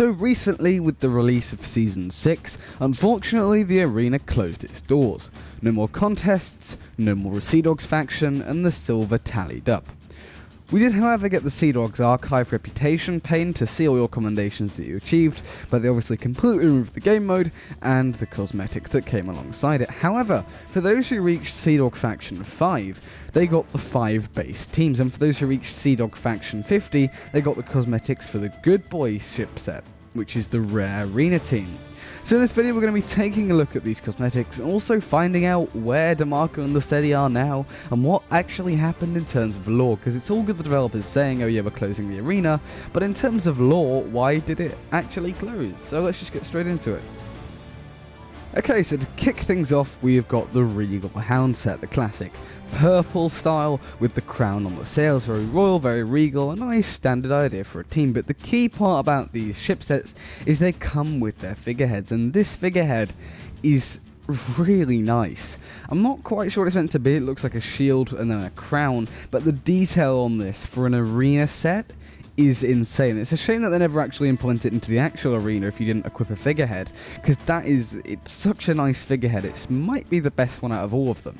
So recently, with the release of Season 6, unfortunately the arena closed its doors. No more contests, no more Sea Dogs faction, and the silver tallied up. We did however get the Sea Dogs archive reputation pane to see all your commendations that you achieved, but they obviously completely removed the game mode and the cosmetic that came alongside it. However, for those who reached Sea Dog Faction 5, they got the 5 base teams, and for those who reached Sea Dog Faction 50, they got the cosmetics for the good Boy Chipset, which is the rare arena team. So in this video we're going to be taking a look at these cosmetics and also finding out where Demarco and the Steady are now and what actually happened in terms of lore, because it's all good the developers saying, oh yeah, we're closing the arena, but in terms of lore, why did it actually close? So let's just get straight into it. Okay, so to kick things off, we've got the Regal Hound Set, the classic purple style with the crown on the sails, very royal, very regal, a nice standard idea for a team. But the key part about these ship sets is they come with their figureheads, and this figurehead is really nice. I'm not quite sure what it's meant to be. It looks like a shield and then a crown, but the detail on this for an arena set is insane. It's a shame that they never actually implemented it into the actual arena if you didn't equip a figurehead, because it's such a nice figurehead. It might be the best one out of all of them.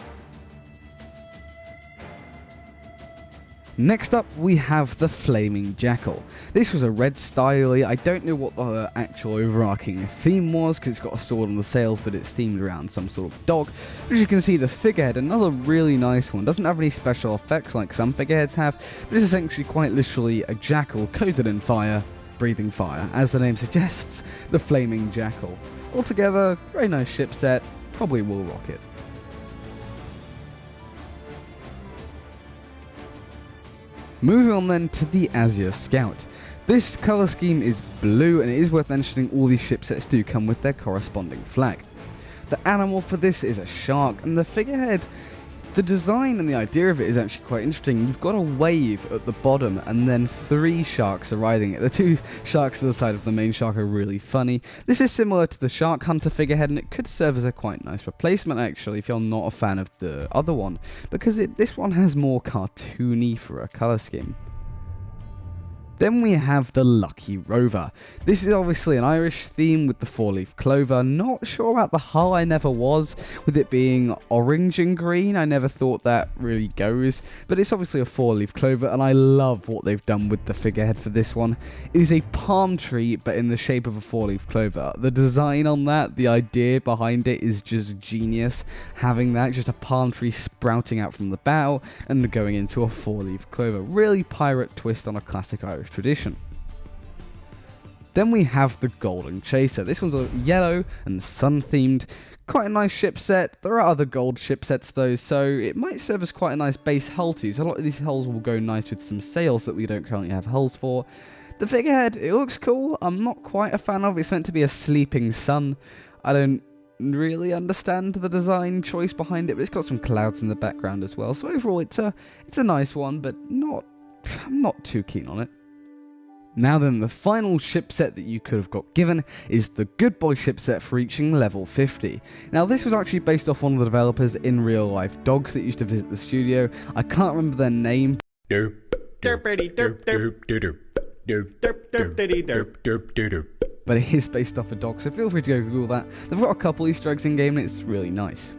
Next up, we have the Flaming Jekyll. This was a red styly. I don't know what the actual overarching theme was, because it's got a sword on the sails, but it's themed around some sort of dog. As you can see, the figurehead, another really nice one. Doesn't have any special effects like some figureheads have, but it's essentially quite literally a jackal coated in fire, breathing fire. As the name suggests, the Flaming Jekyll. Altogether, very nice ship set, probably will rock it. Moving on then to the Azir Scout. This colour scheme is blue, and it is worth mentioning all these ship sets do come with their corresponding flag. The animal for this is a shark, and the figurehead, the design and the idea of it is actually quite interesting. You've got a wave at the bottom and then 3 sharks are riding it. The 2 sharks to the side of the main shark are really funny. This is similar to the Shark Hunter figurehead, and it could serve as a quite nice replacement actually if you're not a fan of the other one, because this one has more cartoony for a colour scheme. Then we have the Lucky Rover. This is obviously an Irish theme with the 4-leaf clover. Not sure about the hull, I never was. With it being orange and green, I never thought that really goes. But it's obviously a 4-leaf clover, and I love what they've done with the figurehead for this one. It is a palm tree, but in the shape of a 4-leaf clover. The design on that, the idea behind it is just genius. Having that, just a palm tree sprouting out from the bow and going into a 4-leaf clover. Really pirate twist on a classic Irish tradition. Then we have the Golden Chaser. This one's a yellow and sun themed. Quite a nice ship set. There are other gold ship sets though, so it might serve as quite a nice base hull too. So a lot of these hulls will go nice with some sails that we don't currently have hulls for. The figurehead, it looks cool. I'm not quite a fan of it. It's meant to be a sleeping sun. I don't really understand the design choice behind it, but it's got some clouds in the background as well. So overall, it's a nice one, but I'm not too keen on it. Now then, the final ship set that you could have got given is the Good Boy Chipset for reaching level 50. Now this was actually based off one of the developers in real life dogs that used to visit the studio. I can't remember their name. But it is based off a dog, so feel free to go Google that. They've got a couple Easter eggs in game and it's really nice.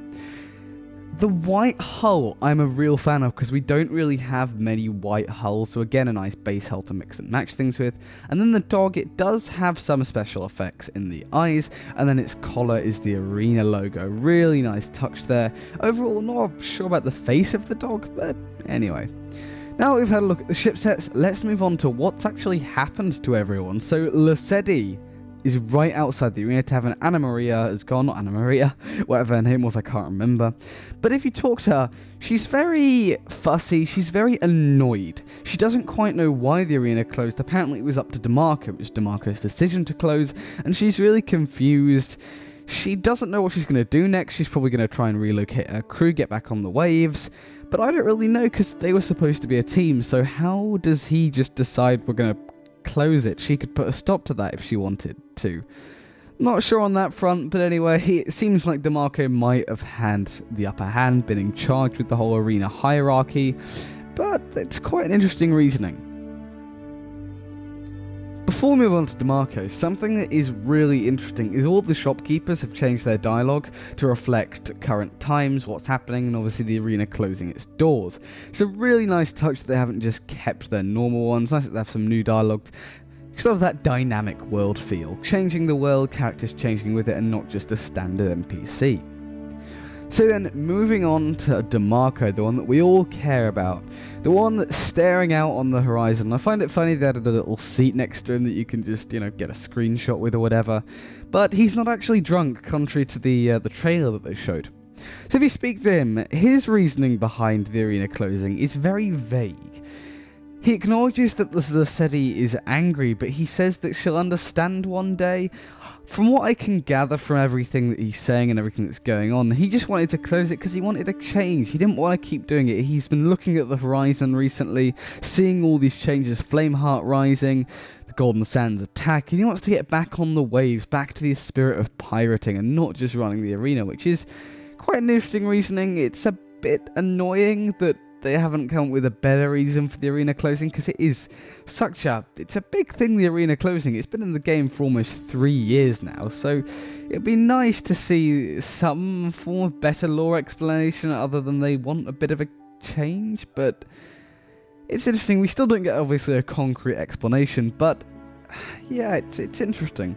The white hull I'm a real fan of, because we don't really have many white hulls, so again a nice base hull to mix and match things with. And then the dog, it does have some special effects in the eyes, and then its collar is the arena logo. Really nice touch there. Overall, not sure about the face of the dog, but anyway. Now that we've had a look at the ship sets, let's move on to what's actually happened to everyone. So Lesedi is right outside the arena tavern. Anna Maria is gone, not Anna Maria, whatever her name was, I can't remember. But if you talk to her, she's very fussy, she's very annoyed. She doesn't quite know why the arena closed. Apparently it was up to Demarco, it was Demarco's decision to close, and she's really confused. She doesn't know what she's going to do next. She's probably going to try and relocate her crew, get back on the waves. But I don't really know, because they were supposed to be a team, so how does he just decide we're going to close it? She could put a stop to that if she wanted to. Not sure on that front, but anyway, it seems like Demarco might have had the upper hand, been in charge with the whole arena hierarchy, but it's quite an interesting reasoning. Before we move on to Demarco, something that is really interesting is all of the shopkeepers have changed their dialogue to reflect current times, what's happening, and obviously the arena closing its doors. It's a really nice touch that they haven't just kept their normal ones. Nice that they have some new dialogue, sort of that dynamic world feel, changing the world, characters changing with it, and not just a standard NPC. So then, moving on to Demarco, the one that we all care about, the one that's staring out on the horizon. I find it funny they added a little seat next to him that you can just, get a screenshot with or whatever, but he's not actually drunk, contrary to the trailer that they showed. So if you speak to him, his reasoning behind the arena closing is very vague. He acknowledges that the Lesedi is angry, but he says that she'll understand one day. From what I can gather from everything that he's saying and everything that's going on, he just wanted to close it because he wanted a change. He didn't want to keep doing it. He's been looking at the horizon recently, seeing all these changes, Flameheart rising, the Golden Sands attack, and he wants to get back on the waves, back to the spirit of pirating and not just running the arena, which is quite an interesting reasoning. It's a bit annoying that they haven't come up with a better reason for the arena closing, because it's a big thing, the arena closing. It's been in the game for almost 3 years now, so it'd be nice to see some form of better lore explanation other than they want a bit of a change. But it's interesting. We still don't get obviously a concrete explanation, but yeah, it's interesting.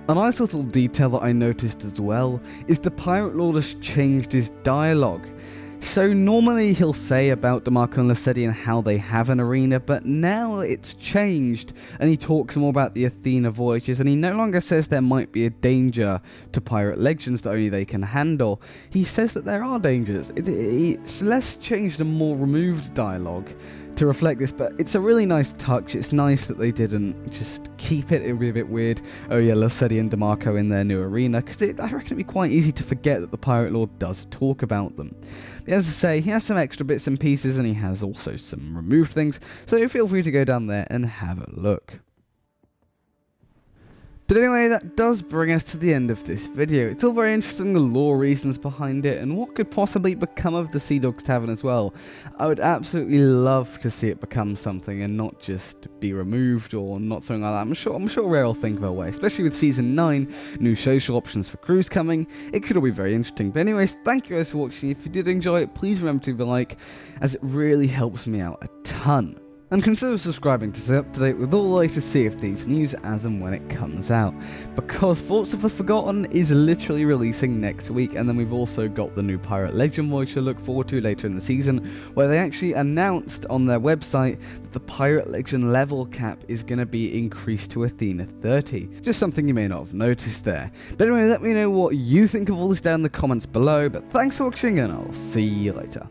A nice little detail that I noticed as well is the Pirate Lord has changed his dialogue. So normally he'll say about Demarco and Lesedi and how they have an arena, but now it's changed and he talks more about the Athena voyages, and he no longer says there might be a danger to pirate legends that only they can handle. He says that there are dangers. It's less changed and more removed dialogue to reflect this, but it's a really nice touch. It's nice that they didn't just keep it. It would be a bit weird, oh yeah, Lesedi and Demarco in their new arena, because I reckon it'd be quite easy to forget that the Pirate Lord does talk about them. But as I say, he has some extra bits and pieces, and he has also some removed things, so feel free to go down there and have a look. But anyway, that does bring us to the end of this video. It's all very interesting, the lore reasons behind it, and what could possibly become of the Sea Dogs Tavern as well. I would absolutely love to see it become something and not just be removed or not something like that. I'm sure Rare will think of a way, especially with Season 9, new social options for crews coming. It could all be very interesting. But anyways, thank you guys for watching. If you did enjoy it, please remember to leave a like, as it really helps me out a ton. And consider subscribing to stay up to date with all the latest Sea of Thieves news as and when it comes out, because Thoughts of the Forgotten is literally releasing next week, and then we've also got the new Pirate Legend voyage to look forward to later in the season, where they actually announced on their website that the Pirate Legend level cap is going to be increased to Athena 30. Just something you may not have noticed there. But anyway, let me know what you think of all this down in the comments below, but thanks for watching and I'll see you later.